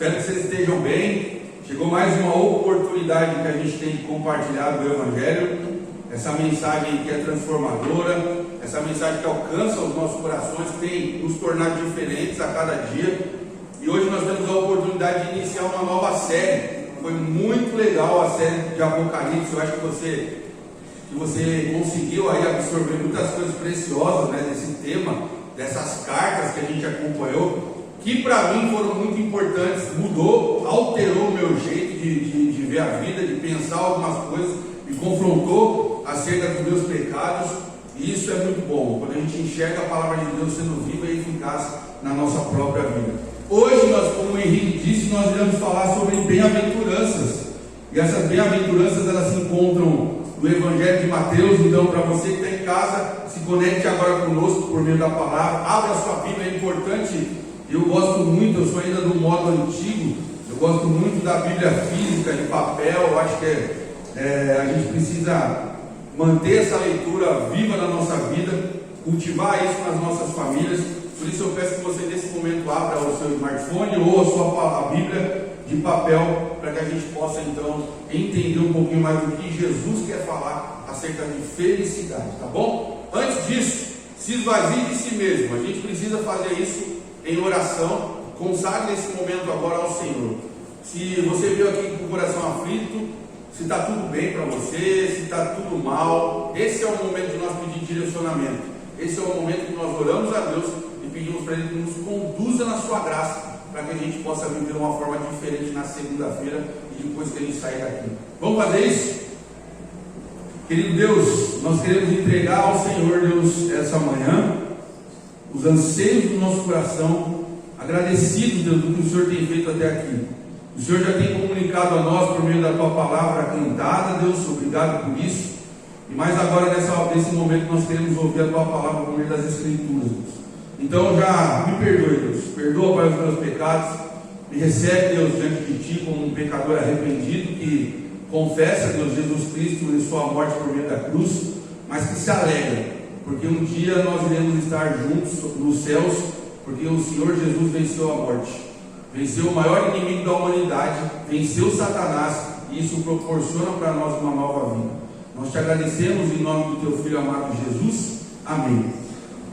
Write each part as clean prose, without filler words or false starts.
Espero que vocês estejam bem. Chegou mais uma oportunidade que a gente tem de compartilhar do Evangelho, essa mensagem que é transformadora, essa mensagem que alcança os nossos corações, que tem nos tornado diferentes a cada dia. E hoje nós temos a oportunidade de iniciar uma nova série. Foi muito legal a série de Apocalipse. Eu acho que você conseguiu aí absorver muitas coisas preciosas, né, desse tema, dessas cartas que a gente acompanhou, que para mim foram muito importantes. Mudou, alterou o meu jeito de ver a vida, de pensar algumas coisas, me confrontou acerca dos meus pecados, e isso é muito bom, quando a gente enxerga a palavra de Deus sendo viva e eficaz na nossa própria vida. Hoje nós, como o Henrique disse, nós iremos falar sobre bem-aventuranças, e essas bem-aventuranças elas se encontram no Evangelho de Mateus. Então, para você que está em casa, se conecte agora conosco por meio da palavra, abra a sua Bíblia, é importante. Eu gosto muito, eu sou ainda do modo antigo, eu gosto muito da Bíblia física, de papel. Eu acho que a gente precisa manter essa leitura viva na nossa vida, cultivar isso nas nossas famílias. Por isso eu peço que você nesse momento abra o seu smartphone ou a Bíblia de papel, para que a gente possa então entender um pouquinho mais do que Jesus quer falar acerca de felicidade, tá bom? Antes disso, se esvazie de si mesmo. A gente precisa fazer isso em oração. Consagre esse momento agora ao Senhor. Se você veio aqui com o coração aflito, se está tudo bem para você, se está tudo mal, esse é o momento de nós pedir direcionamento. Esse é o momento que nós oramos a Deus e pedimos para Ele que nos conduza na sua graça, para que a gente possa viver de uma forma diferente na segunda-feira e depois que a gente sair daqui. Vamos fazer isso? Querido Deus, nós queremos entregar ao Senhor, Deus, essa manhã os anseios do nosso coração, agradecidos, Deus, do que o Senhor tem feito até aqui. O Senhor já tem comunicado a nós por meio da Tua palavra cantada, Deus, obrigado por isso. E mais agora, nesse momento, nós queremos ouvir a Tua palavra por meio das Escrituras, Deus. Então já me perdoe, Deus, perdoa, Pai, os meus pecados, me recebe, Deus, diante de Ti como um pecador arrependido, que confessa, Deus, Jesus Cristo e Sua morte por meio da cruz, mas que se alegra, porque um dia nós iremos estar juntos nos céus, porque o Senhor Jesus venceu a morte, venceu o maior inimigo da humanidade, venceu Satanás, e isso proporciona para nós uma nova vida. Nós te agradecemos em nome do Teu Filho amado Jesus, amém.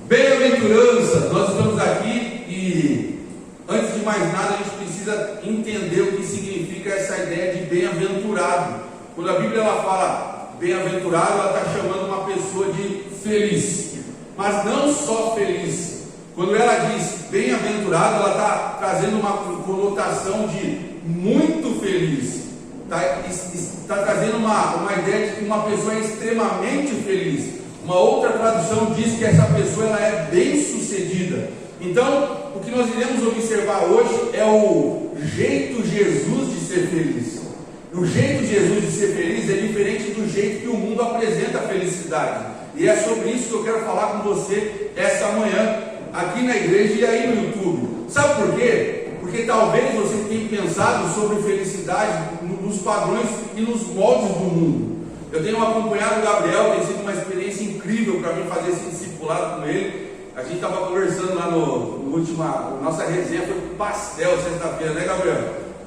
Bem-aventurança, nós estamos aqui e antes de mais nada a gente precisa entender o que significa essa ideia de bem-aventurado. Quando a Bíblia ela fala bem-aventurado, ela está chamando uma pessoa de feliz, mas não só feliz. Quando ela diz bem-aventurado, ela está trazendo uma conotação de muito feliz, está trazendo uma ideia de que uma pessoa é extremamente feliz. Uma outra tradução diz que essa pessoa ela é bem sucedida. Então, o que nós iremos observar hoje é o jeito Jesus de ser feliz. O jeito de Jesus de ser feliz é diferente do jeito que o mundo apresenta a felicidade. E é sobre isso que eu quero falar com você essa manhã, aqui na igreja e aí no YouTube. Sabe por quê? Porque talvez você tenha pensado sobre felicidade nos padrões e nos moldes do mundo. Eu tenho acompanhado o Gabriel, tem sido uma experiência incrível para mim fazer esse discipulado com ele. A gente estava conversando lá no último, nossa resenha foi com pastel sexta-feira, né,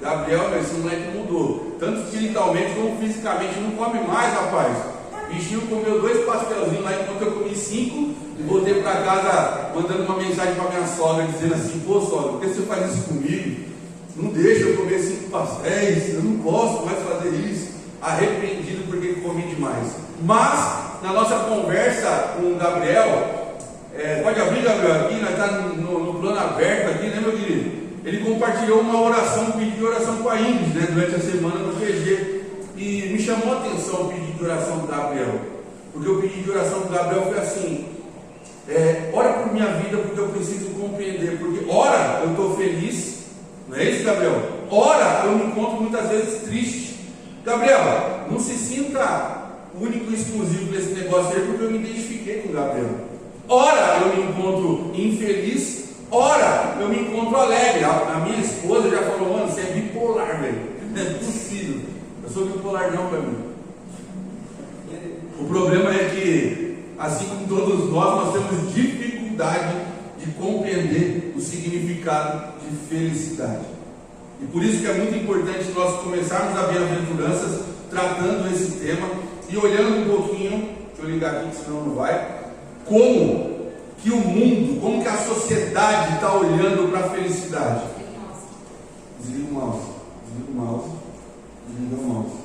Gabriel, esse moleque mudou, tanto espiritualmente como fisicamente, não come mais, rapaz. O bichinho comeu 2 pastelzinhos lá enquanto eu comi 5 e voltei para casa mandando uma mensagem para minha sogra dizendo assim: pô, sogra, por que você faz isso comigo? Não deixa eu comer 5 pastéis, eu não posso mais fazer isso. Arrependido porque comi demais. Mas na nossa conversa com o Gabriel, pode abrir, Gabriel, aqui, nós estamos no plano aberto aqui, né, meu querido? Ele compartilhou uma oração, um pedido de oração com a Ingrid, né, durante a semana no PG. E me chamou a atenção o pedido de oração do Gabriel, porque o pedido de oração do Gabriel foi assim: ora por minha vida, porque eu preciso compreender. Porque ora eu estou feliz, não é isso, Gabriel? Ora eu me encontro muitas vezes triste. Gabriel, não se sinta único e exclusivo nesse negócio aí, porque eu me identifiquei com o Gabriel. Ora eu me encontro infeliz, ora eu me encontro alegre. A minha esposa já falou: mano, você é bipolar, velho. Não é possível. Eu sou bipolar não, para mim. O problema é que, assim como todos nós temos dificuldade de compreender o significado de felicidade. E por isso que é muito importante nós começarmos a bem-aventuranças tratando esse tema e olhando um pouquinho, deixa eu ligar aqui que senão não vai, como que o mundo, como que a sociedade está olhando para a felicidade. Desliga o mouse, desliga o mouse, desliga o mouse.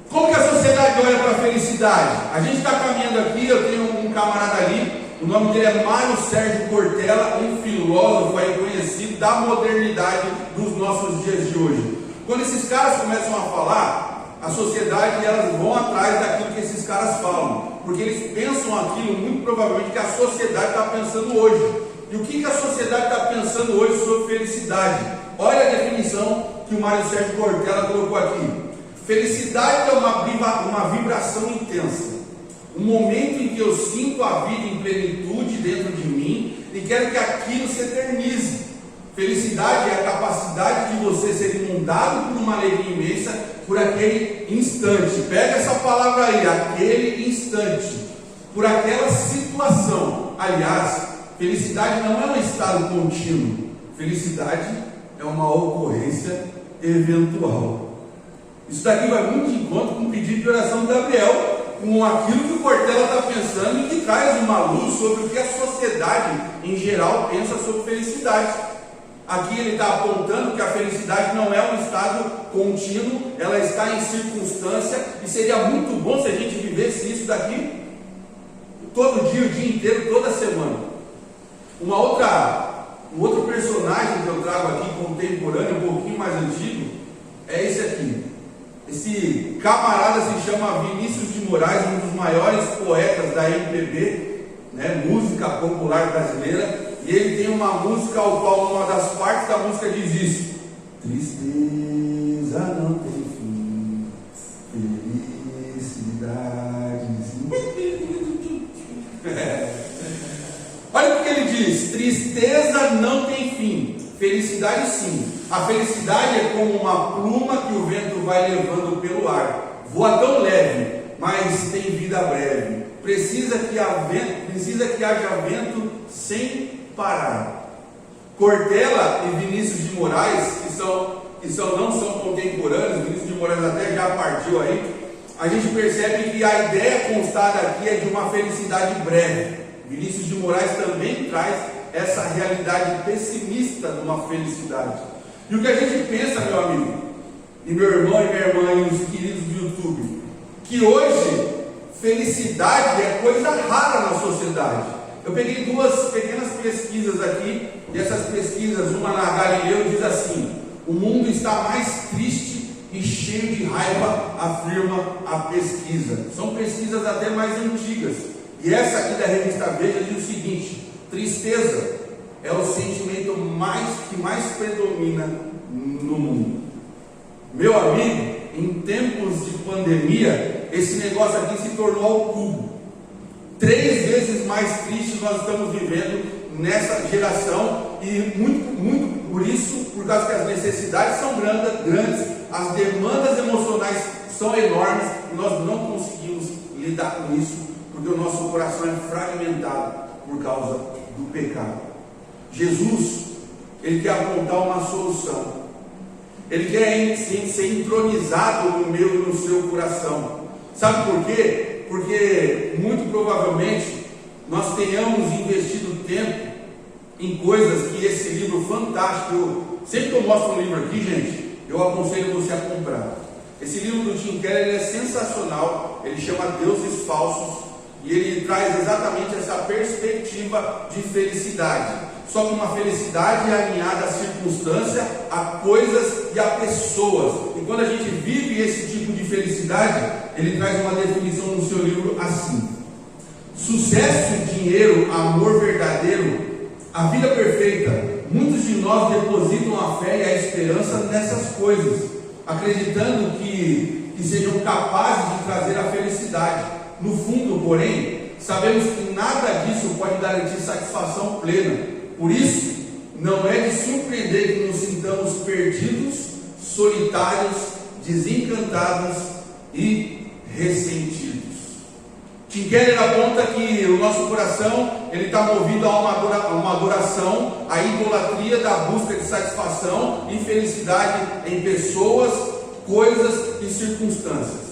Como que a sociedade olha para a felicidade? A gente está caminhando aqui, eu tenho um camarada ali, o nome dele é Mário Sérgio Cortella, um filósofo aí conhecido da modernidade dos nossos dias de hoje. Quando esses caras começam a falar, a sociedade, elas vão atrás daquilo que esses caras falam, porque eles pensam aquilo muito provavelmente que a sociedade está pensando hoje. E o que a sociedade está pensando hoje sobre felicidade? Olha a definição que o Mário Sérgio Cortella colocou aqui. Felicidade é uma vibração intensa, um momento em que eu sinto a vida em plenitude dentro de mim e quero que aquilo se eternize. Felicidade é a capacidade de você ser inundado por uma alegria imensa por aquele instante. Pega essa palavra aí, aquele instante, por aquela situação. Aliás, felicidade não é um estado contínuo. Felicidade é uma ocorrência eventual. Isso daqui vai muito de encontro com o pedido de oração do Gabriel, com aquilo que o Cortella está pensando e que traz uma luz sobre o que a sociedade em geral pensa sobre felicidade. Aqui ele está apontando que a felicidade não é um estado contínuo, ela está em circunstância, e seria muito bom se a gente vivesse isso daqui todo dia, o dia inteiro, toda semana. Um outro personagem que eu trago aqui, contemporâneo, um pouquinho mais antigo, é esse aqui. Esse camarada se chama Vinícius de Moraes, um dos maiores poetas da MPB, né, música popular brasileira, e ele tem uma música ao qual uma das partes da música diz isso: tristeza não tem fim, felicidade. Olha o que ele diz: tristeza não tem fim, felicidade sim. A felicidade é como uma pluma que o vento vai levando pelo ar. Voa tão leve, mas tem vida breve. Precisa que haja vento sem parar. Cortella e Vinícius de Moraes, não são contemporâneos, Vinícius de Moraes até já partiu aí, a gente percebe que a ideia constada aqui é de uma felicidade breve. Vinícius de Moraes também traz essa realidade pessimista de uma felicidade. E o que a gente pensa, meu amigo, e meu irmão e minha irmã e os queridos do YouTube, que hoje felicidade é coisa rara na sociedade. Eu peguei duas pequenas pesquisas aqui, e essas pesquisas, uma na Galileu diz assim: o mundo está mais triste e cheio de raiva, afirma a pesquisa. São pesquisas até mais antigas. E essa aqui da revista Veja diz o seguinte: tristeza é o sentimento que mais predomina no mundo. Meu amigo, em tempos de pandemia, esse negócio aqui se tornou ao cubo. 3 vezes mais triste nós estamos vivendo nessa geração, e muito por isso, por causa que as necessidades são grandes, as demandas emocionais são enormes, e nós não conseguimos lidar com isso, porque o nosso coração é fragmentado por causa do pecado. Jesus, ele quer apontar uma solução. Ele quer ser entronizado no meu e no seu coração. Sabe por quê? Porque muito provavelmente nós tenhamos investido tempo em coisas que esse livro fantástico, sempre que eu mostro um livro aqui, gente, eu aconselho você a comprar. Esse livro do Tim Keller, ele é sensacional. Ele chama Deuses Falsos, e ele traz exatamente essa perspectiva de felicidade. Só que uma felicidade alinhada à circunstância, a coisas e a pessoas. E quando a gente vive esse tipo de felicidade, ele traz uma definição no seu livro assim: sucesso, dinheiro, amor verdadeiro, a vida perfeita. Muitos de nós depositam a fé e a esperança nessas coisas, acreditando que sejam capazes de trazer a felicidade. No fundo, porém, sabemos que nada disso pode garantir satisfação plena. Por isso, não é de surpreender que nos sintamos perdidos, solitários, desencantados e ressentidos. Tim Keller aponta que o nosso coração ele está movido a uma adoração, a idolatria da busca de satisfação e felicidade em pessoas, coisas e circunstâncias.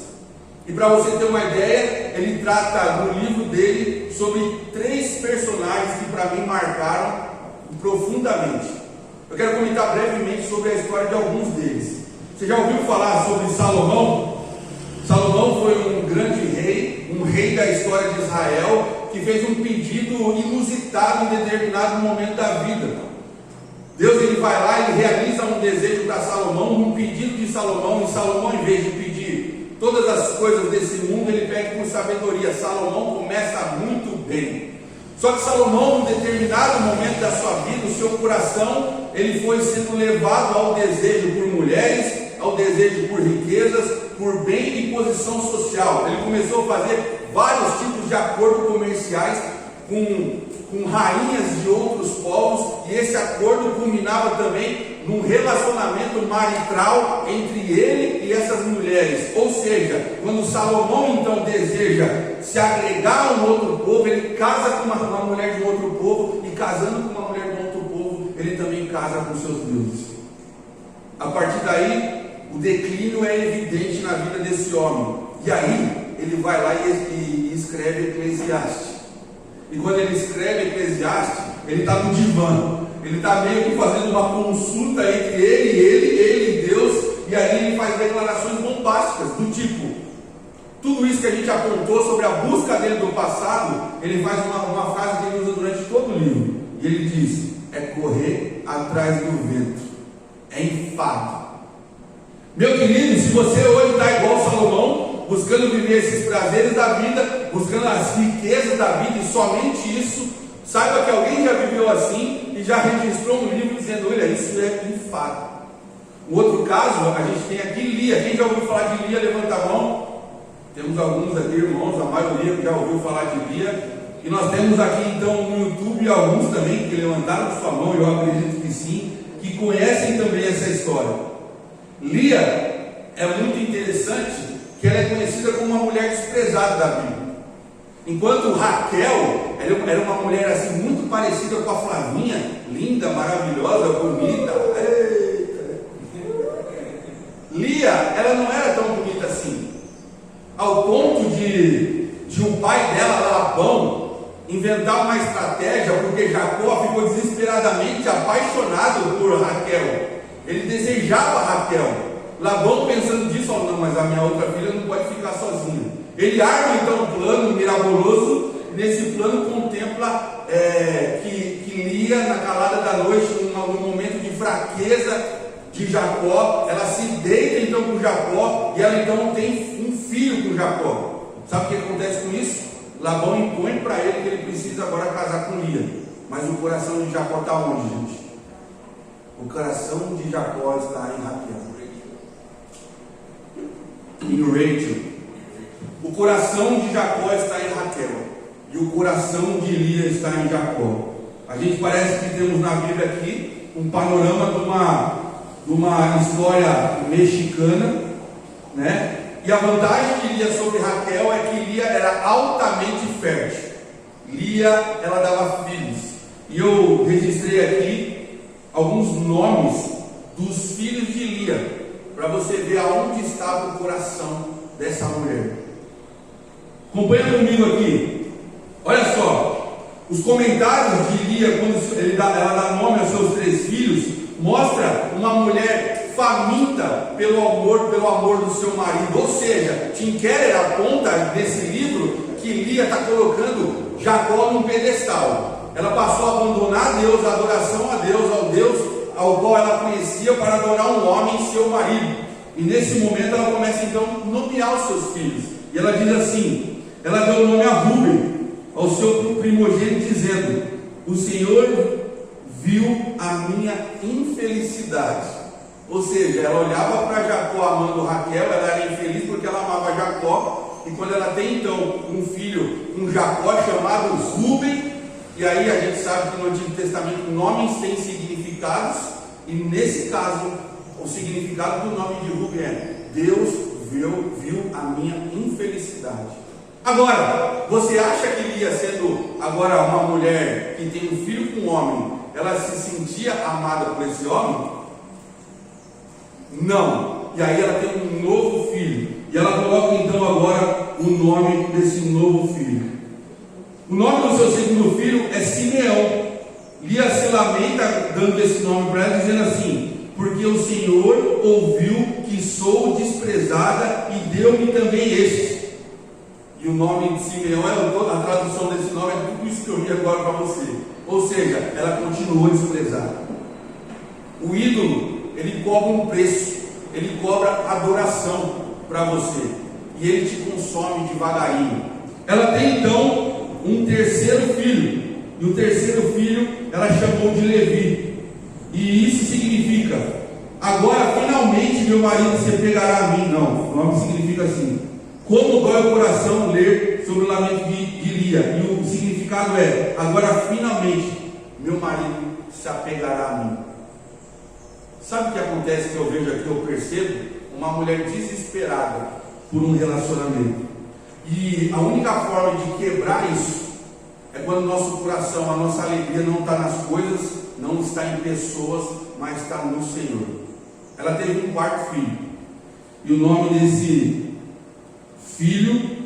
E para você ter uma ideia, ele trata no livro dele sobre 3 personagens que para mim marcaram profundamente. Eu quero comentar brevemente sobre a história de alguns deles. Você já ouviu falar sobre Salomão? Salomão foi um grande rei, um rei da história de Israel, que fez um pedido inusitado em determinado momento da vida. Deus ele vai lá e realiza um desejo para Salomão, um pedido de Salomão, e Salomão, em vez de pedir todas as coisas desse mundo, ele pede por sabedoria. Salomão começa muito bem. Só que Salomão, em determinado momento da sua vida, o seu coração, ele foi sendo levado ao desejo por mulheres, ao desejo por riquezas, por bem e posição social. Ele começou a fazer vários tipos de acordos comerciais com rainhas de outros povos, e esse acordo culminava também num relacionamento marital entre ele e essas mulheres. Ou seja, quando Salomão então deseja se agregar a um outro povo, ele casa com uma mulher de um outro povo, e casando com uma mulher de um outro povo, ele também casa com seus deuses. A partir daí, o declínio é evidente na vida desse homem, e aí ele vai lá e escreve Eclesiastes. E quando ele escreve Eclesiastes, ele está no divã, ele está meio que fazendo uma consulta entre ele e Deus, e aí ele faz declarações bombásticas, do tipo, tudo isso que a gente apontou sobre a busca dele do passado, ele faz uma frase que ele usa durante todo o livro, e ele diz: é correr atrás do vento, é enfado. Meu querido, se você hoje está igual Salomão, buscando viver esses prazeres da vida, buscando as riquezas da vida, e somente isso, saiba que alguém já viveu assim e já registrou um livro dizendo: olha, isso é enfado. Um outro caso, a gente tem aqui Lia. Quem já ouviu falar de Lia? Levanta a mão. Temos alguns aqui, irmãos, a maioria que já ouviu falar de Lia. E nós temos aqui então no YouTube alguns também que levantaram sua mão, eu acredito que sim, que conhecem também essa história. Lia é muito interessante, que ela é conhecida como uma mulher desprezada da Bíblia. Enquanto Raquel era uma mulher assim muito parecida com a Flavinha, linda, maravilhosa, bonita. Eita. Lia, ela não era tão bonita assim, ao ponto de o pai dela, Labão, inventar uma estratégia, porque Jacó ficou desesperadamente apaixonado por Raquel. Ele desejava Raquel. Labão, pensando disso, falou: não, mas a minha outra filha não pode ficar sozinha. Ele arma então um plano miraboloso. Nesse plano contempla que Lia, na calada da noite, no momento de fraqueza de Jacó, ela se deita então com Jacó, e ela então tem um filho com Jacó. Sabe o que acontece com isso? Labão impõe para ele que ele precisa agora casar com Lia. Mas o coração de Jacó está onde, gente? O coração de Jacó está em Raquel, em Rachel. O coração de Jacó está em Raquel, e o coração de Lia está em Jacó. A gente parece que temos na Bíblia aqui um panorama de uma história mexicana, né? E a vantagem de Lia sobre Raquel é que Lia era altamente fértil. Lia, ela dava filhos. E eu registrei aqui alguns nomes dos filhos de Lia, para você ver aonde estava o coração dessa mulher. Acompanha comigo aqui. Olha só, os comentários de Lia, quando ela dá nome aos seus 3 filhos, mostra uma mulher faminta pelo amor do seu marido. Ou seja, Tim Keller aponta nesse livro que Lia está colocando Jacó num pedestal. Ela passou a abandonar Deus, a adoração a Deus, ao Deus ao qual ela conhecia, para adorar um homem, seu marido. E nesse momento ela começa então a nomear os seus filhos. E ela diz assim, ela deu o nome a Rúben, ao seu primogênito, dizendo: o Senhor viu a minha infelicidade. Ou seja, ela olhava para Jacó amando Raquel, ela era infeliz porque ela amava Jacó. E quando ela tem então um filho, um Jacó chamado Rúben, e aí a gente sabe que no Antigo Testamento nomes têm significados, e nesse caso o significado do nome de Rúben é: Deus viu a minha infelicidade. Agora, você acha que Lia, sendo agora uma mulher que tem um filho com um homem, ela se sentia amada por esse homem? Não. E aí ela tem um novo filho, e ela coloca então agora o nome desse novo filho. O nome do seu segundo filho é Simeão. Lia se lamenta dando esse nome para ela, dizendo assim: porque o Senhor ouviu que sou desprezada e deu-me também este. E o nome de Simeão, a tradução desse nome é tudo isso que eu li agora para você. Ou seja, ela continuou desprezada. O ídolo, ele cobra um preço, ele cobra adoração para você, e ele te consome devagarinho. Ela tem então um terceiro filho, e o terceiro filho ela chamou de Levi, e isso significa: agora finalmente meu marido se pegará a mim. Não, o nome significa assim: como dói o coração ler sobre o lamento de Lia, e o significado é: agora finalmente meu marido se apegará a mim. Sabe o que acontece, que eu vejo aqui, eu percebo? Uma mulher desesperada por um relacionamento, e a única forma de quebrar isso é quando o nosso coração, a nossa alegria não está nas coisas, não está em pessoas, mas está no Senhor. Ela teve um quarto filho, e o nome desse filho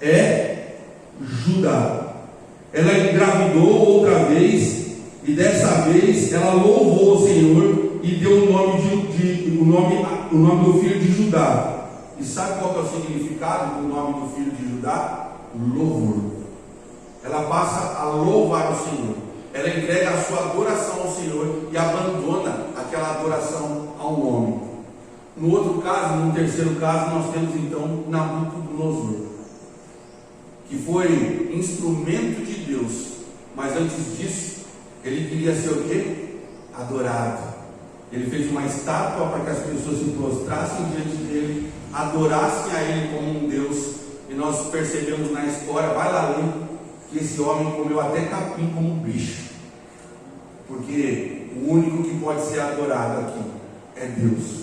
é Judá. Ela engravidou outra vez, e dessa vez ela louvou o Senhor e deu o nome do filho de Judá. E sabe qual que é o significado do nome do filho de Judá? Louvor. Ela passa a louvar o Senhor, ela entrega a sua adoração ao Senhor e abandona aquela adoração ao homem. No outro caso, no terceiro caso, nós temos então Nabucodonosor, que foi instrumento de Deus, mas antes disso ele queria ser o quê? Adorado. Ele fez uma estátua para que as pessoas se prostrassem diante dele, adorassem a ele como um Deus. E nós percebemos na história, vai lá ler, que esse homem comeu até capim como um bicho, porque o único que pode ser adorado aqui é Deus.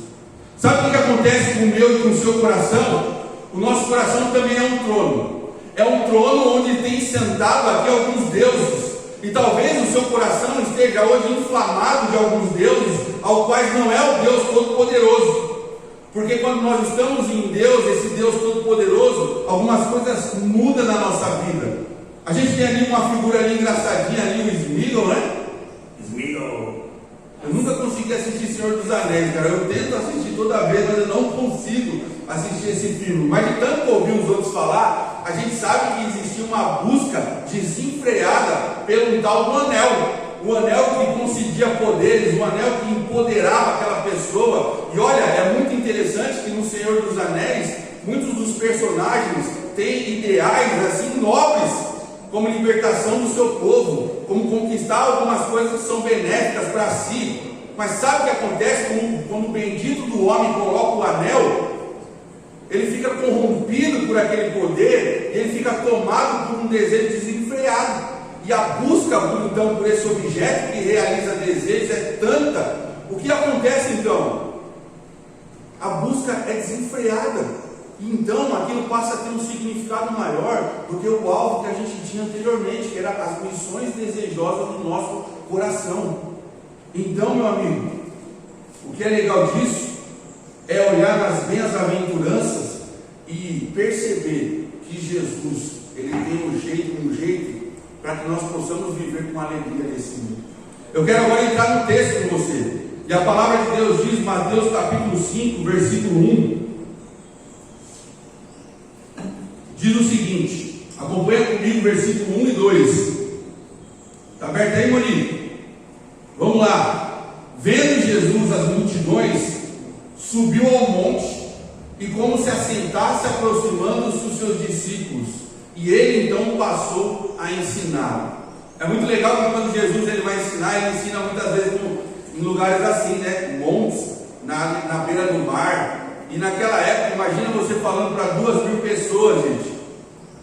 Sabe o que acontece com o meu e com o seu coração? O nosso coração também é um trono. É um trono onde tem sentado aqui alguns deuses. E talvez o seu coração esteja hoje inflamado de alguns deuses, ao quais não é o Deus Todo-Poderoso. Porque quando nós estamos em Deus, esse Deus Todo-Poderoso, algumas coisas mudam na nossa vida. A gente tem ali uma figura ali engraçadinha, ali o Sméagol, né? Sméagol. Eu nunca consegui assistir Senhor dos Anéis, cara. Eu tento assistir toda vez, mas eu não consigo assistir esse filme. Mas de tanto ouvir os outros falar, a gente sabe que existia uma busca desenfreada pelo tal do anel. O anel que concedia poderes, o anel que empoderava aquela pessoa. E olha, é muito interessante que no Senhor dos Anéis, muitos dos personagens têm ideais assim nobres, como libertação do seu povo, como conquistar algumas coisas que são benéficas para si. Mas sabe o que acontece quando o bendito do homem coloca o anel? Ele fica corrompido por aquele poder, e ele fica tomado por um desejo desenfreado. E a busca então por esse objeto que realiza desejos é tanta. O que acontece então? A busca é desenfreada. E então aquilo passa a ter um significado maior do que o alvo que a gente tinha anteriormente, que era as missões desejosas do nosso coração. Então, meu amigo, o que é legal disso é olhar nas bem-aventuranças e perceber que Jesus, ele tem um jeito para que nós possamos viver com alegria nesse mundo. Eu quero agora entrar no texto com você. E a palavra de Deus diz, Mateus capítulo 5, versículo 1. Diz o seguinte, acompanha comigo versículo 1 e 2. Está aberto aí, Monique? Vamos lá. Vendo Jesus as multidões, subiu ao monte, e como se assentasse, aproximando-se dos seus discípulos, e ele então passou a ensinar. É muito legal que quando Jesus ele vai ensinar, ele ensina muitas vezes em lugares assim, né? Montes, na beira do mar. E naquela época, imagina você falando para 2.000 pessoas, gente.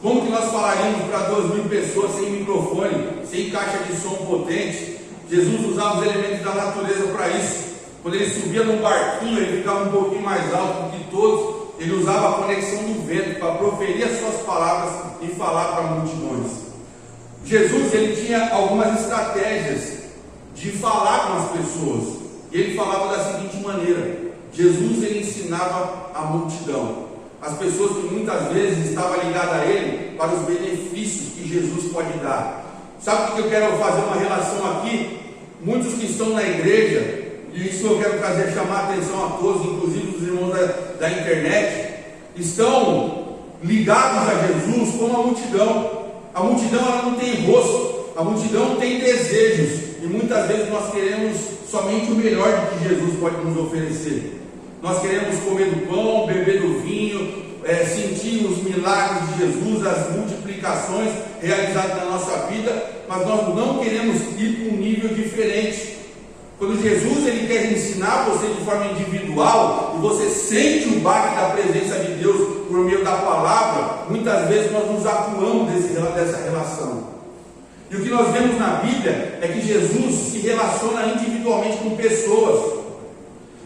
Como que nós falaríamos para 2.000 pessoas sem microfone, sem caixa de som potente? Jesus usava os elementos da natureza para isso. Quando ele subia num barquinho, ele ficava um pouquinho mais alto do que todos, ele usava a conexão do vento para proferir as suas palavras e falar para multidões. Jesus, ele tinha algumas estratégias de falar com as pessoas. E ele falava da seguinte maneira: Jesus, ele ensinava a multidão, as pessoas que muitas vezes estavam ligadas a ele, para os benefícios que Jesus pode dar. Sabe o que eu quero fazer uma relação aqui? Muitos que estão na igreja, e isso eu quero trazer, chamar a atenção a todos, inclusive os irmãos da internet, estão ligados a Jesus como a multidão. A multidão, ela não tem rosto, a multidão tem desejos, e muitas vezes nós queremos somente o melhor do que Jesus pode nos oferecer. Nós queremos comer do pão, beber do vinho, sentir os milagres de Jesus, as multiplicações realizadas na nossa vida, mas nós não queremos ir para um nível diferente. Quando Jesus, ele quer ensinar você de forma individual, e você sente o baque da presença de Deus por meio da palavra, muitas vezes nós nos acuamos dessa relação. E o que nós vemos na Bíblia é que Jesus se relaciona individualmente com pessoas.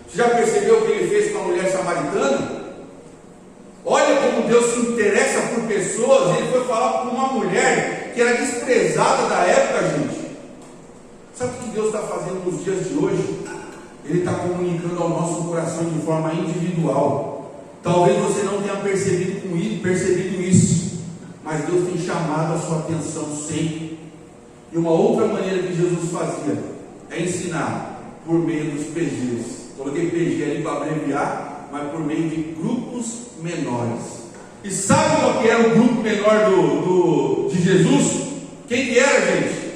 Você já percebeu o que ele fez com a mulher samaritana? Olha como Deus se interessa por pessoas. Ele foi falar com uma mulher que era desprezada da época, gente. Sabe o que Deus está fazendo nos dias de hoje? Ele está comunicando ao nosso coração de forma individual. Talvez você não tenha percebido isso, mas Deus tem chamado a sua atenção sempre. E uma outra maneira que Jesus fazia é ensinar por meio dos PGs. Coloquei PG ali para abreviar, mas por meio de grupos menores. E sabe qual que era o grupo menor de Jesus? Quem que era, gente?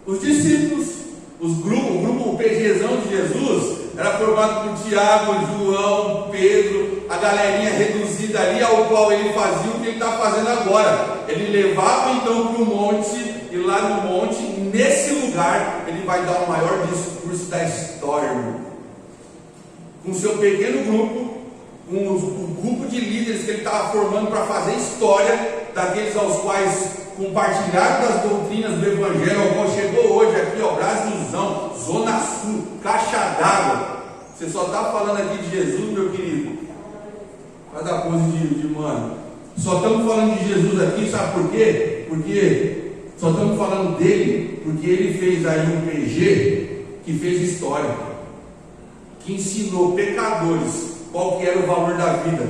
Os discípulos. O grupo PGzão de Jesus era formado por Tiago, João, Pedro, a galerinha reduzida ali, ao qual ele fazia o que ele está fazendo agora. Ele levava então para o monte, e lá no monte, nesse lugar, ele vai dar o maior discurso da história, irmão. Com seu pequeno grupo, com o grupo de líderes que ele estava formando para fazer história, daqueles aos quais compartilharam das doutrinas do Evangelho, ao qual chegou hoje aqui, ó, Brasilzão, Zona Sul, Caixa d'Água. Você só está falando aqui de Jesus, meu querido. Faz a pose de mano. Só estamos falando de Jesus aqui, sabe por quê? Porque só estamos falando dele, porque ele fez aí um PG que fez história, que ensinou pecadores qual que era o valor da vida,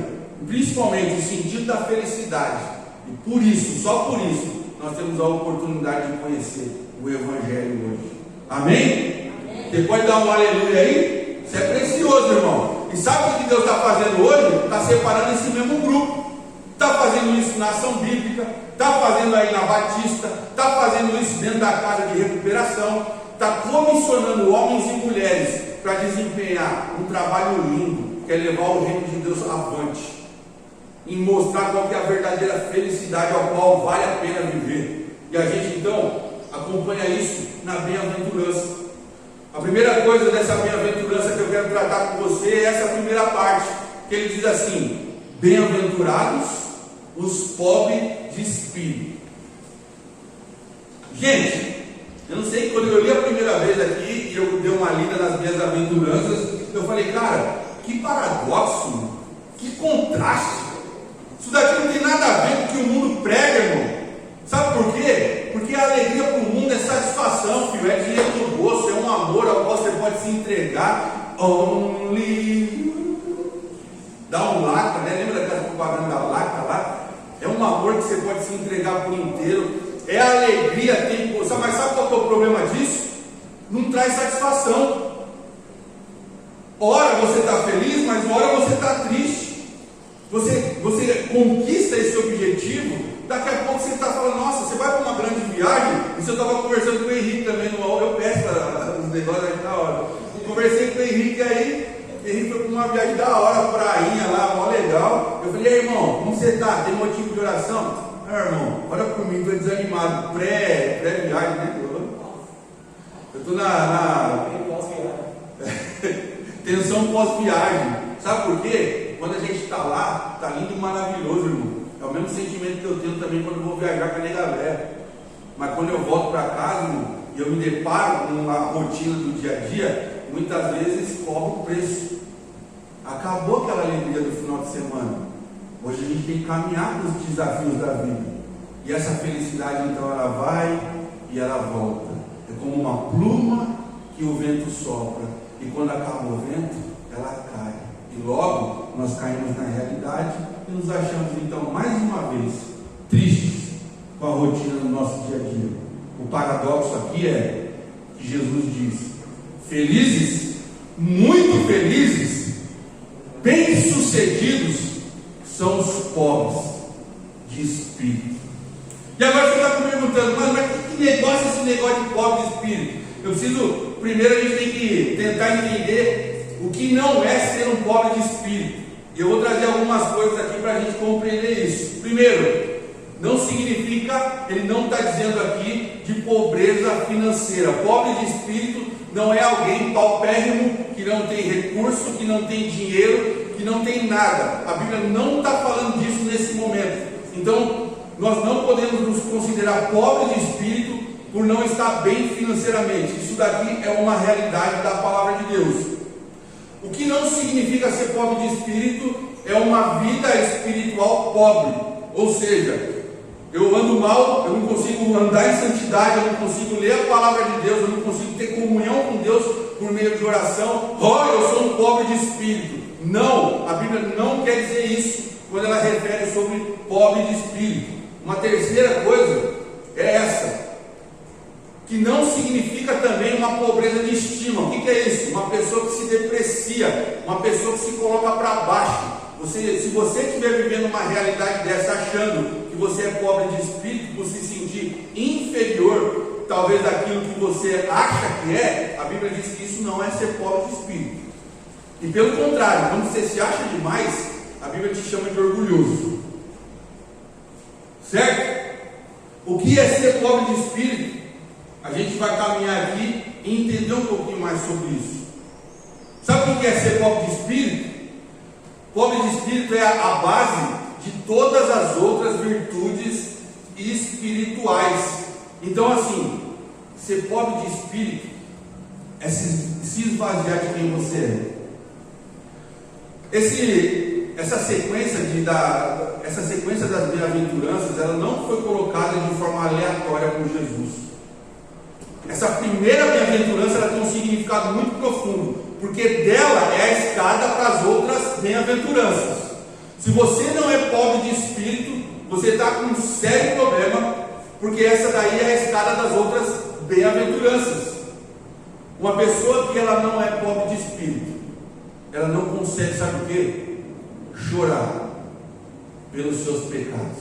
principalmente o sentido da felicidade. E por isso, só por isso, nós temos a oportunidade de conhecer o Evangelho hoje. Amém? Você pode dar um aleluia aí? Isso é precioso, irmão. E sabe o que Deus está fazendo hoje? Está separando esse mesmo grupo. Está fazendo isso na ação bíblica, está fazendo aí na Batista, está fazendo isso dentro da casa de recuperação, está comissionando homens e mulheres para desempenhar um trabalho lindo, que é levar o reino de Deus avante, em mostrar qual que é a verdadeira felicidade ao qual vale a pena viver. E a gente então acompanha isso na bem-aventurança. A primeira coisa dessa bem-aventurança que eu quero tratar com você é essa primeira parte, que ele diz assim: bem-aventurados os pobres de espírito. Gente, eu não sei, quando eu li a primeira vez aqui e eu dei uma lida nas minhas aventuranças, eu falei, cara, que paradoxo, que contraste. Isso daqui não tem nada a ver com o que o mundo prega, irmão. Sabe por quê? Porque a alegria para o mundo é satisfação, filho, é dinheiro no bolso, é um amor ao qual você pode se entregar. Only. Dá um lacra, né? Lembra daquela propaganda da lacra lá? É um amor que você pode se entregar por inteiro. É alegria, tem. Mas sabe qual que é o problema disso? Não traz satisfação. Ora você está feliz, mas ora você está triste. Você conquista esse objetivo, daqui a pouco você está falando, nossa, você vai para uma grande viagem. Isso eu estava conversando com o Henrique também, eu peço os negócios aí da hora. Conversei com o Henrique aí, ele foi para uma viagem da hora, prainha lá, mó legal. Eu falei, irmão, como você está? Tem motivo de oração? Irmão, ora por mim, estou desanimado. Pré-viagem, né? Eu estou na tensão pós-viagem. Sabe por quê? Quando a gente está lá, está lindo e maravilhoso, irmão. É o mesmo sentimento que eu tenho também quando eu vou viajar com a nega velha. Mas quando eu volto para casa, irmão, e eu me deparo com a rotina do dia a dia, muitas vezes cobra o preço. A Acabou aquela alegria do final de semana. Hoje a gente tem que caminhar para os desafios da vida. E essa felicidade então ela vai e ela volta. É como uma pluma que o vento sopra. E quando acaba o vento, ela cai. E logo nós caímos na realidade e nos achamos então mais uma vez tristes com a rotina do nosso dia a dia. O paradoxo aqui é que Jesus diz: felizes, muito felizes, bem-sucedidos são os pobres de espírito. E agora você está me perguntando, mas que negócio é esse negócio de pobre de espírito? Eu preciso, primeiro a gente tem que tentar entender o que não é ser um pobre de espírito. E eu vou trazer algumas coisas aqui para a gente compreender isso. Primeiro, não significa, ele não está dizendo aqui de pobreza financeira. Pobre de espírito não é alguém paupérrimo, que não tem recurso, que não tem dinheiro, que não tem nada. A Bíblia não está falando disso nesse momento. Então, nós não podemos nos considerar pobres de espírito por não estar bem financeiramente. Isso daqui é uma realidade da palavra de Deus. O que não significa ser pobre de espírito é uma vida espiritual pobre. Ou seja, eu ando mal, eu não consigo andar em santidade, eu não consigo ler a palavra de Deus, eu não consigo ter comunhão com Deus por meio de oração. Eu sou um pobre de espírito. Não, a Bíblia não quer dizer isso quando ela refere sobre pobre de espírito. Uma terceira coisa é essa, que não significa também uma pobreza de estima. O que é isso? Uma pessoa que se deprecia, uma pessoa que se coloca para baixo. Se você estiver vivendo uma realidade dessa, achando que você é pobre de espírito, por se sentir inferior, talvez daquilo que você acha que é, a Bíblia diz que isso não é ser pobre de espírito. E pelo contrário, quando você se acha demais, a Bíblia te chama de orgulhoso. Certo? O que é ser pobre de espírito? A gente vai caminhar aqui e entender um pouquinho mais sobre isso. Sabe o que é ser pobre de espírito? Pobre de espírito é a base de todas as outras virtudes espirituais. Então, assim, ser pobre de espírito é se esvaziar de quem você é. Essa sequência das bem-aventuranças, ela não foi colocada de forma aleatória por Jesus. Essa primeira bem-aventurança, ela tem um significado muito profundo, porque dela é a escada para as outras bem-aventuranças. Se você não é pobre de espírito, você está com um sério problema, porque essa daí é a escada das outras bem-aventuranças. Uma pessoa que ela não é pobre de espírito, ela não consegue, sabe o quê? Chorar pelos seus pecados.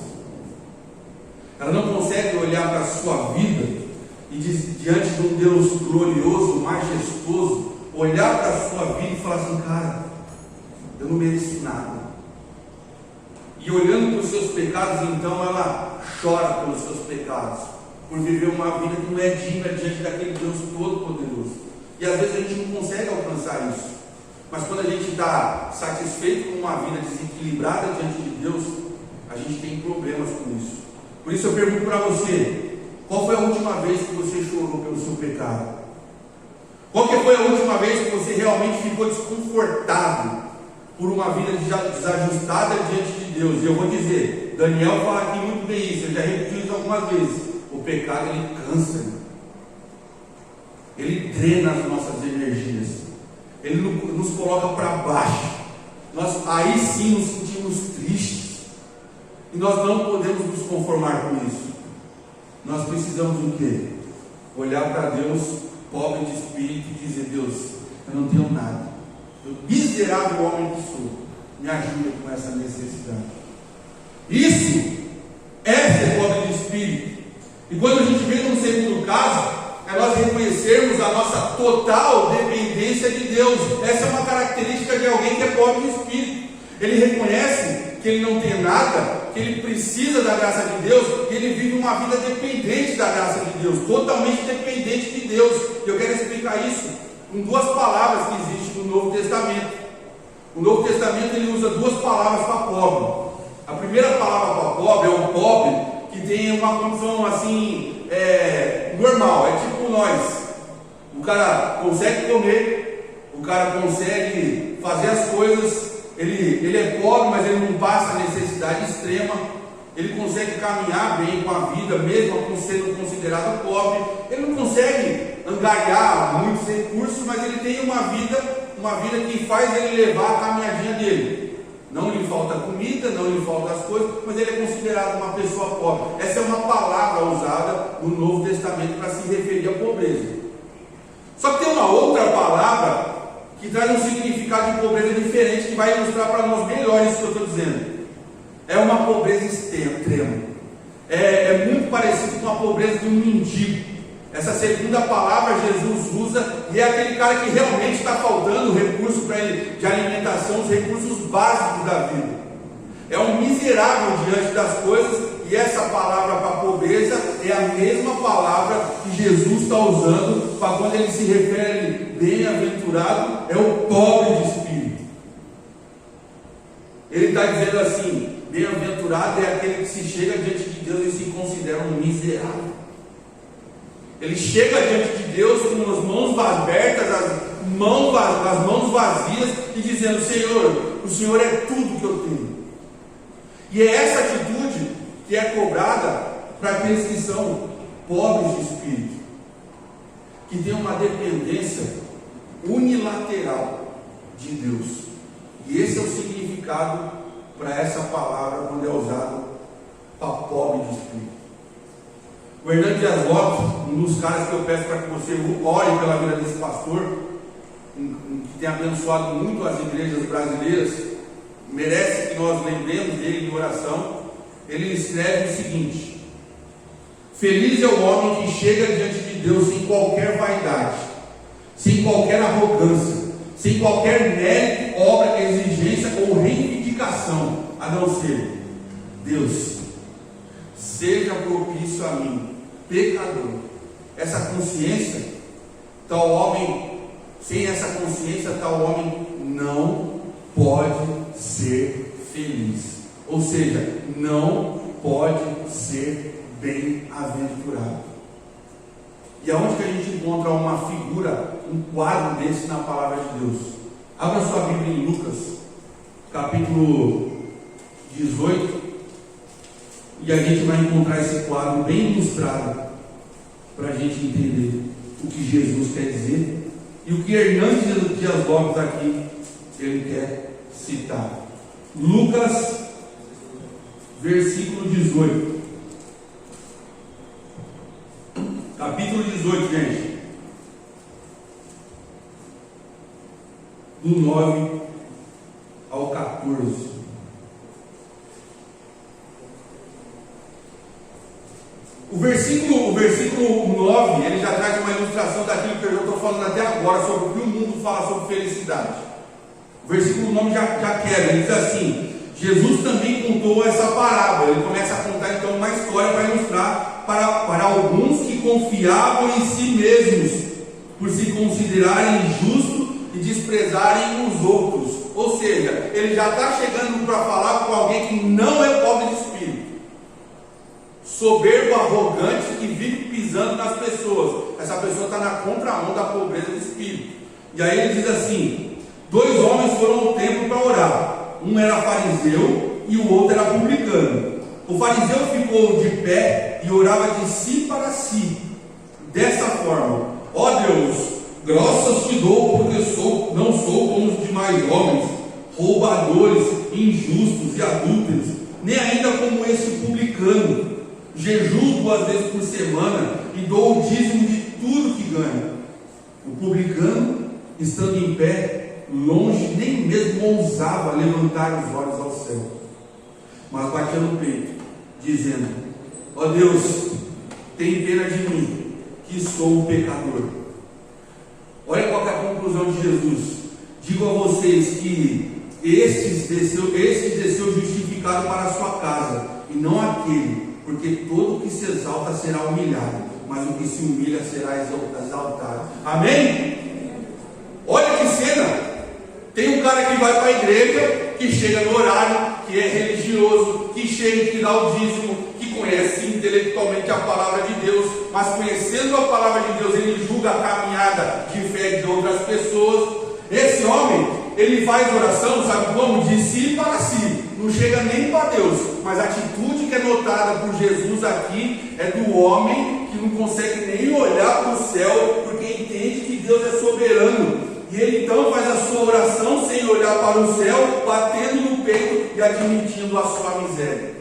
Ela não consegue olhar para a sua vida e diante de um Deus glorioso, majestoso, olhar para a sua vida e falar assim: cara, eu não mereço nada. E olhando para os seus pecados, então ela chora pelos seus pecados, por viver uma vida que não é digna diante daquele Deus todo-poderoso. E às vezes a gente não consegue alcançar isso. Mas quando a gente está satisfeito com uma vida desequilibrada diante de Deus, a gente tem problemas com isso. Por isso eu pergunto para você: qual foi a última vez que você chorou pelo seu pecado? Qual que foi a última vez que você realmente ficou desconfortável por uma vida desajustada diante de Deus? E eu vou dizer, Daniel fala aqui muito bem isso, eu já repeti isso algumas vezes. O pecado, ele cansa, ele drena as nossas energias, ele nos coloca para baixo. Nós aí sim nos sentimos tristes, e nós não podemos nos conformar com isso. Nós precisamos o quê? Olhar para Deus, pobre de espírito, e dizer: Deus, eu não tenho nada, eu miserável homem que sou, me ajuda com essa necessidade. Isso é ser pobre de espírito. E quando a gente vê no segundo caso, é nós reconhecermos a nossa total dependência de Deus. Essa é uma característica de alguém que é pobre de espírito. Ele reconhece que ele não tem nada, que ele precisa da graça de Deus, e ele vive uma vida dependente da graça de Deus, totalmente dependente de Deus. E eu quero explicar isso com duas palavras que existem no Novo Testamento. O Novo Testamento, ele usa duas palavras para pobre. A primeira palavra para pobre é um pobre que tem uma condição assim, normal, é tipo nós. O cara consegue comer, o cara consegue fazer as coisas, ele é pobre, mas ele não passa necessidade extrema, ele consegue caminhar bem com a vida, mesmo sendo considerado pobre, ele não consegue angariar muitos recursos, mas ele tem uma vida que faz ele levar a caminhadinha dele. Não lhe falta comida, não lhe faltam as coisas, mas ele é considerado uma pessoa pobre. Essa é uma palavra usada no Novo Testamento para se referir à pobreza. Só que tem uma outra palavra que traz um significado de pobreza diferente, que vai ilustrar para nós melhor isso que eu estou dizendo. É uma pobreza extrema. É muito parecido com a pobreza de um mendigo. Essa segunda palavra Jesus usa, e é aquele cara que realmente está faltando recurso para ele de alimentação, os recursos básicos da vida. É um miserável diante das coisas, e essa palavra para pobreza é a mesma palavra que Jesus está usando para quando ele se refere a ele, bem-aventurado é o pobre de espírito. Ele está dizendo assim: bem-aventurado é aquele que se chega diante de Deus e se considera um miserável. Ele chega diante de Deus com as mãos abertas, as mãos vazias, e dizendo: Senhor, o Senhor é tudo que eu tenho. E é essa atitude que é cobrada para aqueles que são pobres de espírito, que têm uma dependência unilateral de Deus. E esse é o significado para essa palavra quando é usado para pobre de espírito. O Hernando Dias Lopes, um dos caras que eu peço para que você ore pela vida desse pastor, que tem abençoado muito as igrejas brasileiras, merece que nós lembremos dele em oração. Ele escreve o seguinte: feliz é o homem que chega diante de Deus sem qualquer vaidade, sem qualquer arrogância, sem qualquer mérito, obra, exigência ou reivindicação, a não ser: Deus, seja propício a mim, pecador. Essa consciência, tal homem, sem essa consciência, tal homem não pode ser feliz. Ou seja, não pode ser bem-aventurado. E aonde que a gente encontra uma figura, um quadro desse na palavra de Deus? Abra sua Bíblia em Lucas, capítulo 18, e a gente vai encontrar esse quadro bem ilustrado para a gente entender o que Jesus quer dizer e o que Hernando Dias Lopes aqui ele quer citar. Lucas, versículo 18. Capítulo 18, gente. Do 9 ao 14. O versículo 9, ele já traz uma ilustração daquilo que eu estou falando até agora, sobre o que o mundo fala sobre felicidade. O versículo 9 já quebra, ele diz assim: Jesus também contou essa parábola. Ele começa a contar então uma história para ilustrar para alguns que confiavam em si mesmos, por se considerarem justos e desprezarem os outros. Ou seja, ele já está chegando para falar com alguém que não é pobre de espírito, soberbo, arrogante, que vive pisando nas pessoas. Essa pessoa está na contramão da pobreza do espírito. E aí ele diz assim: 2 homens foram ao templo para orar. Um era fariseu e o outro era publicano. O fariseu ficou de pé e orava de si para si, dessa forma: ó Deus, graças te dou, porque não sou como os demais homens, roubadores, injustos e adúlteros, nem ainda como esse publicano. Jejuo 2 vezes por semana e dou o dízimo de tudo que ganho. O publicano, estando em pé, longe, nem mesmo ousava levantar os olhos ao céu, mas batia no peito, dizendo: ó Deus, tem pena de mim, que sou um pecador. Olha qual é a conclusão de Jesus: digo a vocês que estes desceu justificado para a sua casa, e não aquele, porque todo o que se exalta será humilhado, mas o que se humilha será exaltado. Amém? Olha que cena! Tem um cara que vai para a igreja, que chega no horário, que é religioso, que chega, que dá o dízimo, que conhece intelectualmente a palavra de Deus, mas conhecendo a palavra de Deus, ele julga a caminhada de fé de outras pessoas. Esse homem, ele faz oração, sabe como? De si para si, não chega nem para Deus, mas a atitude que é notada por Jesus aqui é do homem que não consegue nem olhar para o céu, porque entende que Deus é soberano, e ele então faz a sua oração sem olhar para o céu, batendo no peito e admitindo a sua miséria.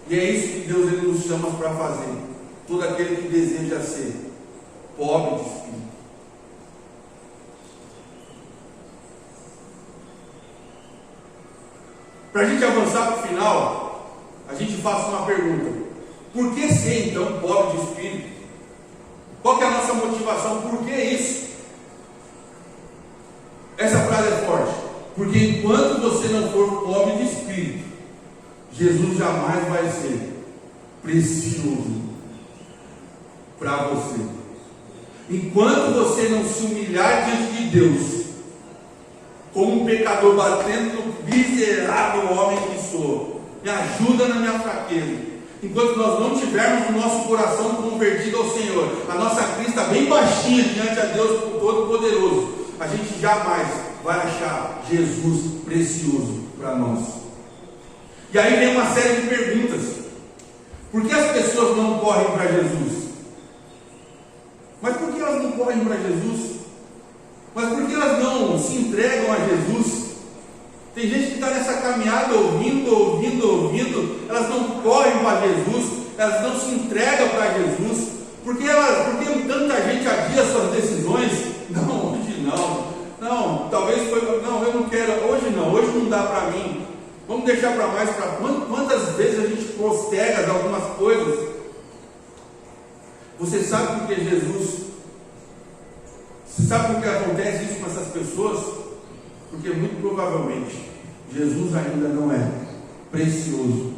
E é isso que Deus ele nos chama para fazer. Todo aquele que deseja ser pobre de espírito. Para a gente avançar para o final, a gente faz uma pergunta: por que ser então pobre de espírito? Qual que é a nossa motivação? Por que isso? Essa frase é forte, porque enquanto você não for pobre de espírito, Jesus jamais vai ser precioso para você. Enquanto você não se humilhar diante de Deus, como um pecador batendo no miserável homem que sou, me ajuda na minha fraqueza. Enquanto nós não tivermos o nosso coração convertido ao Senhor, a nossa crista bem baixinha diante a Deus Todo-Poderoso, a gente jamais vai achar Jesus precioso para nós. E aí vem uma série de perguntas. Por que as pessoas não correm para Jesus? Mas por que elas não correm para Jesus? Mas por que elas não se entregam a Jesus? Tem gente que está nessa caminhada ouvindo, elas não correm para Jesus, elas não se entregam para Jesus. Por que tanta gente adia suas decisões? Não, hoje não, talvez foi, não, eu não quero, hoje não dá para mim. Vamos deixar para mais para quantas vezes a gente posterga algumas coisas? Você sabe por que você sabe por que acontece isso com essas pessoas? Porque muito provavelmente Jesus ainda não é precioso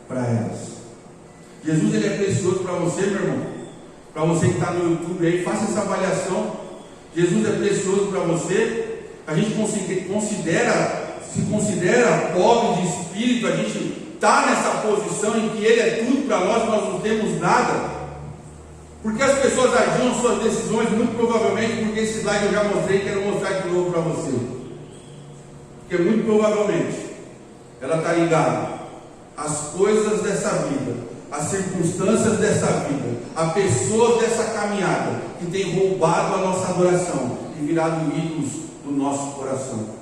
para elas. Jesus ele é precioso para você, meu irmão. Para você que está no YouTube aí, faça essa avaliação. Jesus é precioso para você. A gente se considera pobre de espírito, a gente está nessa posição em que Ele é tudo para nós não temos nada. Porque as pessoas adiam suas decisões, muito provavelmente porque esse slide eu já mostrei e quero mostrar de novo para você. Porque muito provavelmente ela está ligada às coisas dessa vida, às circunstâncias dessa vida, a pessoas dessa caminhada que tem roubado a nossa adoração e virado ídolos do nosso coração.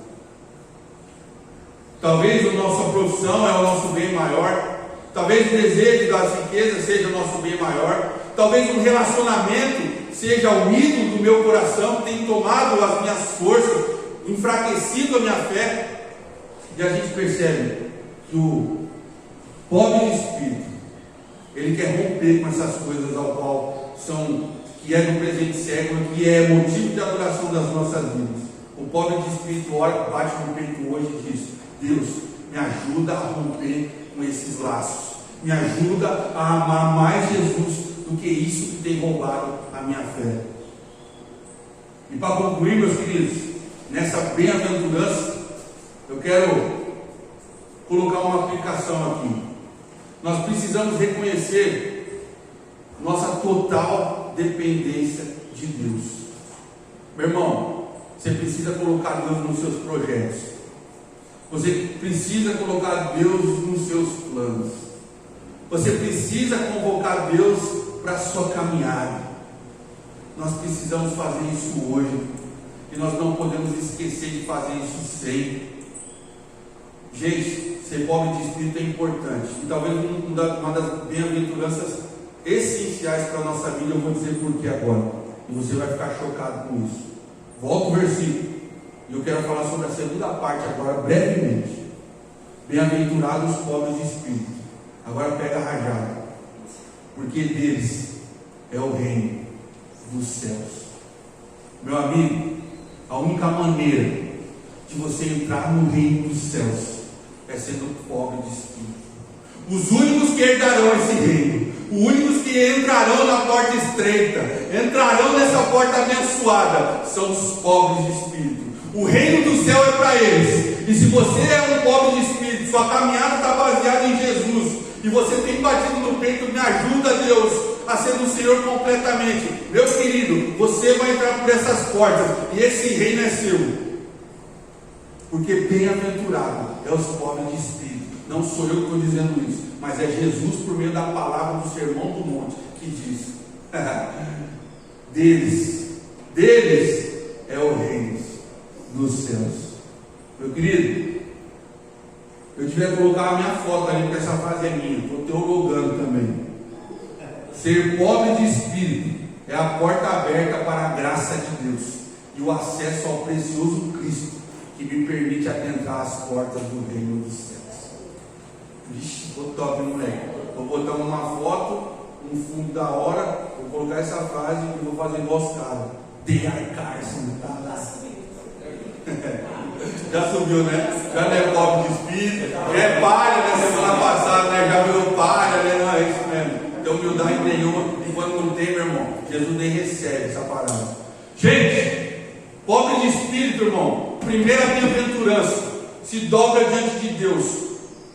Talvez a nossa profissão é o nosso bem maior, talvez o desejo das riquezas seja o nosso bem maior, talvez um relacionamento seja o ídolo do meu coração, que tem tomado as minhas forças, enfraquecido a minha fé. E a gente percebe que o pobre de espírito, ele quer romper com essas coisas ao qual que é do presente século, que é motivo de adoração das nossas vidas. O pobre de espírito olha, bate no peito hoje e diz: Deus, me ajuda a romper com esses laços, me ajuda a amar mais Jesus do que isso que tem roubado a minha fé. E para concluir, meus queridos, nessa bem-aventurança, eu quero colocar uma aplicação aqui. Nós precisamos reconhecer nossa total dependência de Deus. Meu irmão, você precisa colocar Deus nos seus projetos. Você precisa colocar Deus nos seus planos. Você precisa convocar Deus para a sua caminhada. Nós precisamos fazer isso hoje. E nós não podemos esquecer de fazer isso sempre. Gente, ser pobre de espírito é importante. E talvez uma das bem-aventuranças essenciais para a nossa vida. Eu vou dizer por que agora. E você vai ficar chocado com isso. Volta o versículo. E eu quero falar sobre a segunda parte agora, brevemente. Bem-aventurados os pobres de espírito. Agora pega a rajada. Porque deles é o reino dos céus. Meu amigo, a única maneira de você entrar no reino dos céus é sendo pobre de espírito. Os únicos que herdarão esse reino, os únicos que entrarão na porta estreita, entrarão nessa porta abençoada, são os pobres de espírito. O reino do céu é para eles. E se você é um pobre de espírito, sua caminhada está baseada em Jesus, e você tem batido no peito, me ajuda, Deus, a ser do Senhor completamente. Meu querido, você vai entrar por essas portas e esse reino é seu. Porque bem-aventurado é os pobres de espírito. Não sou eu que estou dizendo isso, mas é Jesus por meio da palavra do Sermão do Monte que diz: deles é o reino dos céus. Meu querido, eu devia colocar a minha foto ali, porque essa frase é minha, estou teologando também. Ser pobre de espírito é a porta aberta para a graça de Deus e o acesso ao precioso Cristo, que me permite adentrar as portas do reino dos céus. Vixe, ficou top, moleque. Vou botar uma foto, um fundo da hora, vou colocar essa frase e vou fazer igual os caras. Carson, tá lá. Já subiu, né? Já não é pobre de espírito, é palha, né? Semana passada, né? Já virou palha, né? Não é isso mesmo. Tem humildade nenhuma, e quando não tem, meu irmão, Jesus nem recebe essa parada. Gente, pobre de espírito, irmão, primeira bem-aventurança, se dobra diante de Deus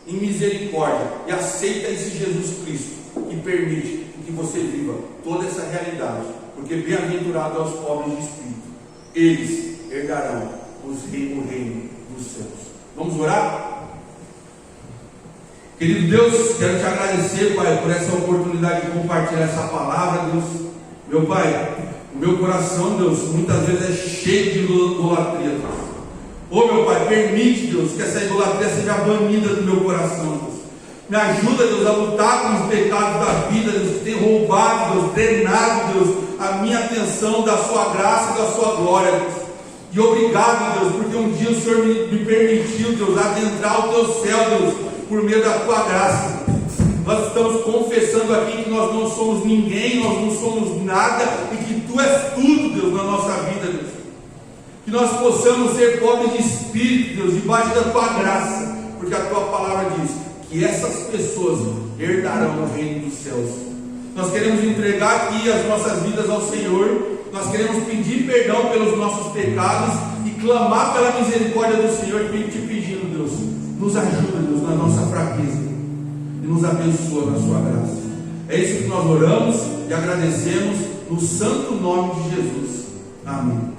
em misericórdia e aceita esse Jesus Cristo que permite que você viva toda essa realidade, porque bem-aventurado é os pobres de espírito, eles herdarão o reino dos céus. Vamos orar? Querido Deus, quero te agradecer, Pai, por essa oportunidade de compartilhar essa palavra, Deus. Meu Pai, o meu coração, Deus, muitas vezes é cheio de idolatria, Deus. Oh, meu Pai, permite, Deus, que essa idolatria seja banida do meu coração, Deus. Me ajuda, Deus, a lutar com os pecados da vida, Deus, que tem roubado, Deus, drenado, Deus, a minha atenção da sua graça e da sua glória, Deus. E obrigado, Deus, porque um dia o Senhor me permitiu, Deus, adentrar o teu céu, Deus, por meio da tua graça. Nós estamos confessando aqui que nós não somos ninguém, nós não somos nada, e que tu és tudo, Deus, na nossa vida, Deus. Que nós possamos ser pobres de espírito, Deus, debaixo da tua graça, porque a tua palavra diz que essas pessoas herdarão o reino dos céus. Nós queremos entregar aqui as nossas vidas ao Senhor. Nós queremos pedir perdão pelos nossos pecados e clamar pela misericórdia do Senhor, te pedindo, Deus, nos ajuda, Deus, na nossa fraqueza e nos abençoa na sua graça. É isso que nós oramos e agradecemos no santo nome de Jesus. Amém.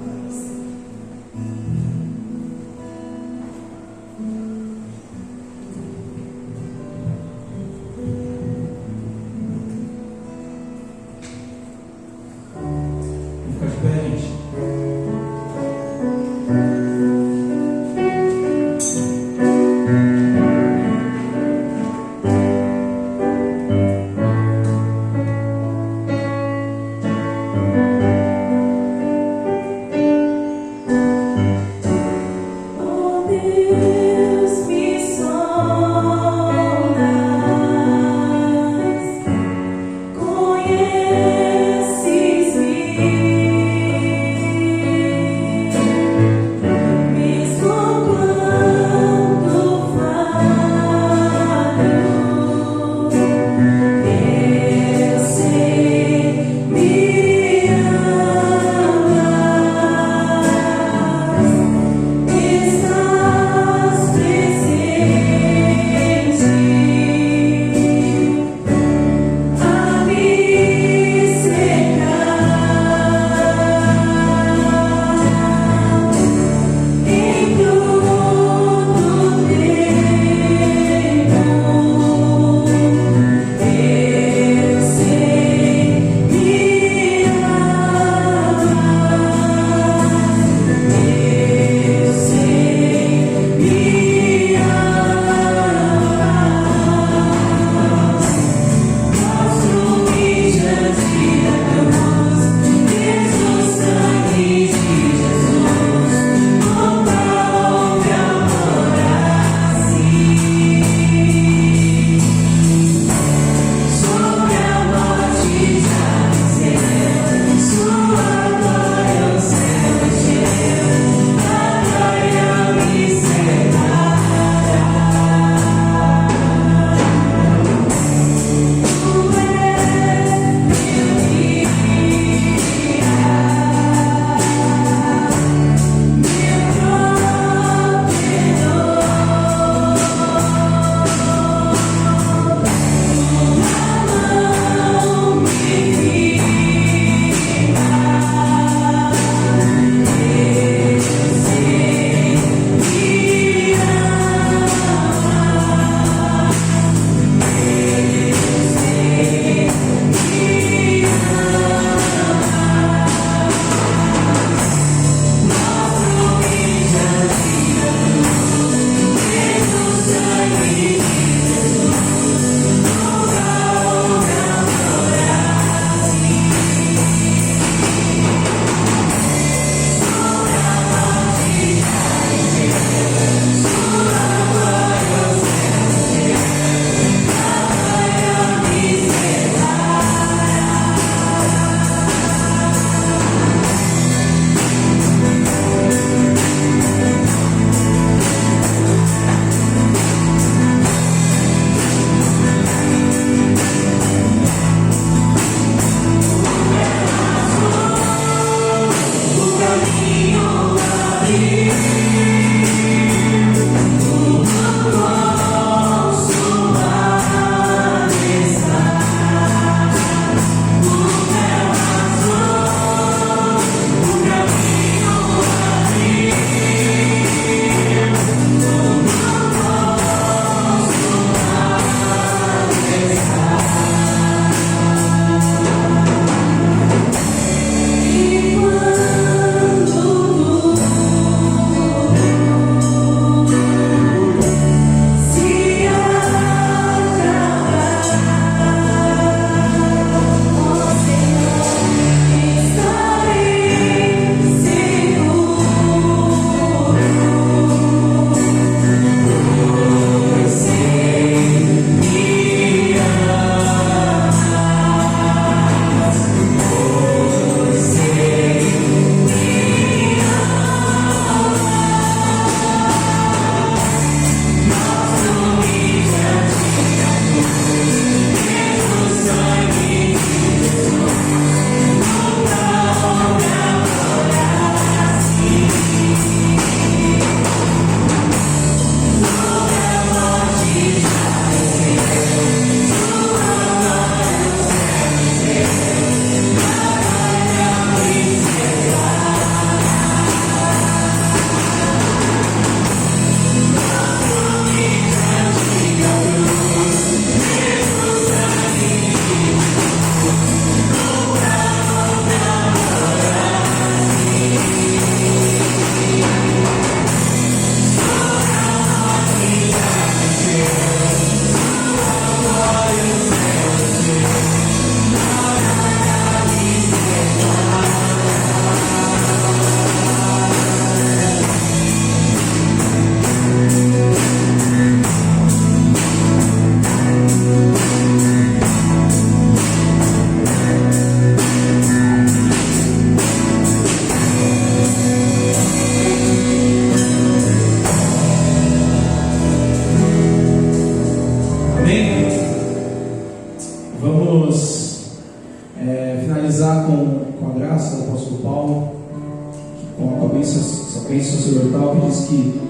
essa bênção sacerdotal que diz que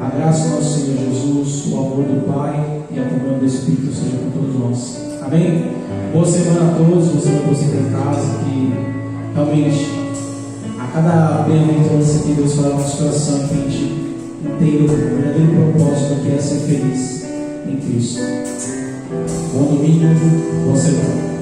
a graça do nosso Senhor Jesus, o amor do Pai e a comunhão do Espírito seja com todos nós. Amém? Boa semana a todos, você vai conseguir em casa, que realmente a cada bem-aventurança que Deus fala no nosso coração, que a gente entenda o verdadeiro propósito que é ser feliz em Cristo. Bom domingo, boa semana.